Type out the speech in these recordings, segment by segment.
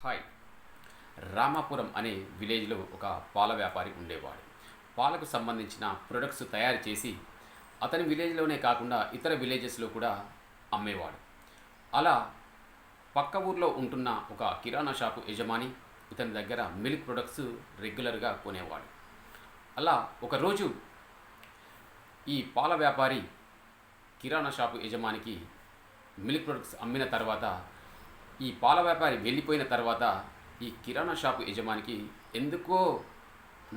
Hi. Ramapuram అనే విలేజ్లో ఒక పాల వ్యాపారి ఉండేవాడు. పాలకు సంబంధించిన ప్రొడక్ట్స్ తయారు చేసి అతని విలేజ్లోనే కాకుండా ఇతర విలేజెస్లో కూడా అమ్మేవాడు. అలా పక్క ఊర్లో ఉంటున్న ఒక కిరాణా షాపు యజమాని ఇతని దగ్గర మిల్క్ ప్రొడక్ట్స్ రెగ్యులర్గా కొనేవాడు. అలా ఒకరోజు ఈ పాల వ్యాపారి కిరాణా షాపు యజమానికి మిల్క్ ప్రొడక్ట్స్ అమ్మిన తర్వాత, ఈ పాల వ్యాపారి వెళ్ళిపోయిన తర్వాత ఈ కిరాణా షాపు యజమానికి ఎందుకో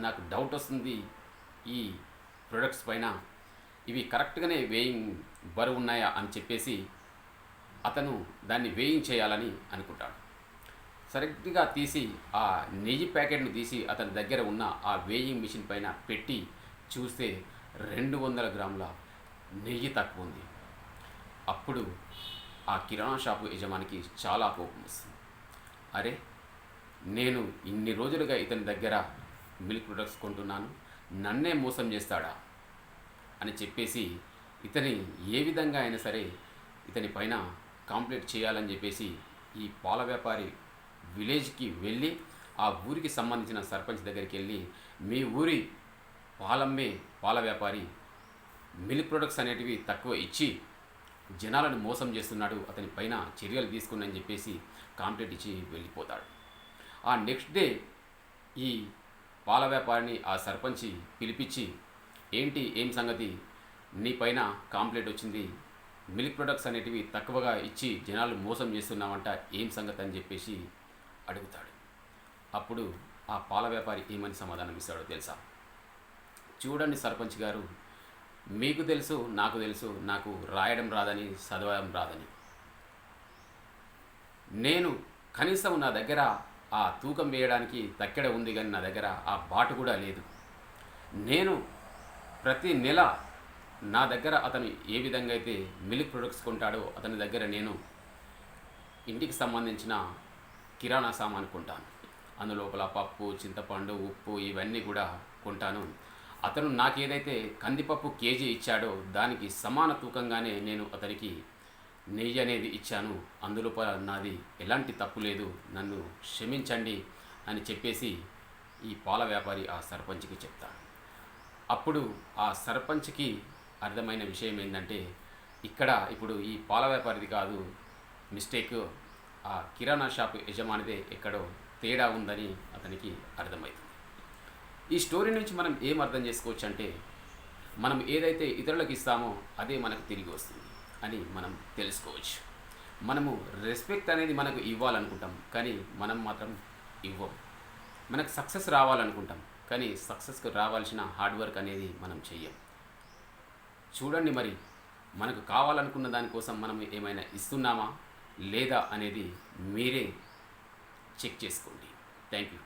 నాకు డౌట్ వస్తుంది, ఈ ప్రొడక్ట్స్ పైన ఇవి కరెక్ట్గానే వేయింగ్ బరువు ఉన్నాయా అని చెప్పేసి అతను దాన్ని వేయింగ్ చేయాలని అనుకుంటాడు. సరిగ్గా తీసి ఆ నెయ్యి ప్యాకెట్ను తీసి అతని దగ్గర ఉన్న ఆ వేయింగ్ మిషన్ పైన పెట్టి చూస్తే 200 గ్రాముల నెయ్యి తక్కువ ఉంది. అప్పుడు ఆ కిరాణా షాపు యజమానికి చాలా కోపం వస్తుంది. అరే, నేను ఇన్ని రోజులుగా ఇతని దగ్గర మిల్క్ ప్రొడక్ట్స్ కొంటున్నాను, నన్నే మోసం చేస్తాడా అని చెప్పేసి ఇతని ఏ విధంగా అయినా సరే ఇతని పైన కంప్లైంట్ చేయాలని చెప్పేసి ఈ పాల వ్యాపారి విలేజ్కి వెళ్ళి ఆ ఊరికి సంబంధించిన సర్పంచ్ దగ్గరికి వెళ్ళి, మీ ఊరి పాలమ్మే పాల వ్యాపారి మిల్క్ ప్రొడక్ట్స్ అనేటివి తక్కువ ఇచ్చి జనాలను మోసం చేస్తున్నాడు, అతని పైన చర్యలు తీసుకుని చెప్పేసి కంప్లైంట్ ఇచ్చి వెళ్ళిపోతాడు. ఆ నెక్స్ట్ డే ఈ పాల వ్యాపారిని ఆ సర్పంచి పిలిపించి, ఏంటి ఏం సంగతి, నీ పైన కంప్లైంట్ వచ్చింది, మిల్క్ ప్రొడక్ట్స్ అనేటివి తక్కువగా ఇచ్చి జనాలు మోసం చేస్తున్నావంట, ఏం సంగతి అని చెప్పేసి అడుగుతాడు. అప్పుడు ఆ పాల వ్యాపారి ఏమని సమాధానం ఇస్తాడో తెలుసా? చూడండి సర్పంచ్ గారు, మీకు తెలుసు, నాకు తెలుసు, నాకు రాయడం రాదని, చదవడం రాదని. నేను కనీసం నా దగ్గర ఆ తూకం వేయడానికి తక్కెడ ఉంది, కానీ నా దగ్గర ఆ బాటు కూడా లేదు. నేను ప్రతి నెల నా దగ్గర అతను ఏ విధంగా అయితే మిల్క్ ప్రొడక్ట్స్ కొంటాడో అతని దగ్గర నేను ఇంటికి సంబంధించిన కిరాణా సామాను కొంటాను. అందులోపల పప్పు, చింతపండు, ఉప్పు ఇవన్నీ కూడా కొంటాను. అతను నాకు ఏదైతే కందిపప్పు కేజీ ఇచ్చాడో దానికి సమాన తూకంగానే నేను అతనికి నెయ్యి అనేది ఇచ్చాను. అందులోపల నాది ఎలాంటి తప్పు లేదు, నన్ను క్షమించండి అని చెప్పేసి ఈ పాల వ్యాపారి ఆ సర్పంచ్కి చెప్తాడు. అప్పుడు ఆ సర్పంచ్కి అర్థమైన విషయం ఏంటంటే, ఇక్కడ ఇప్పుడు ఈ పాల వ్యాపారిది కాదు మిస్టేక్, ఆ కిరాణా షాపు యజమానిదే ఎక్కడో తేడా ఉందని అతనికి అర్థమవుతుంది. ఈ స్టోరీ నుంచి మనం ఏం అర్థం చేసుకోవచ్చు అంటే, మనం ఏదైతే ఇతరులకు ఇస్తామో అదే మనకు తిరిగి వస్తుంది అని మనం తెలుసుకోవచ్చు. మనము రెస్పెక్ట్ అనేది మనకు ఇవ్వాలనుకుంటాం, కానీ మనం మాత్రం ఇవ్వం. మనకు సక్సెస్ రావాలనుకుంటాం, కానీ సక్సెస్కి రావాల్సిన హార్డ్ వర్క్ అనేది మనం చెయ్యం. చూడండి మరి, మనకు కావాలనుకున్న దానికోసం మనం ఏమైనా ఇస్తున్నామా లేదా అనేది మీరే చెక్ చేసుకోండి. Thank you.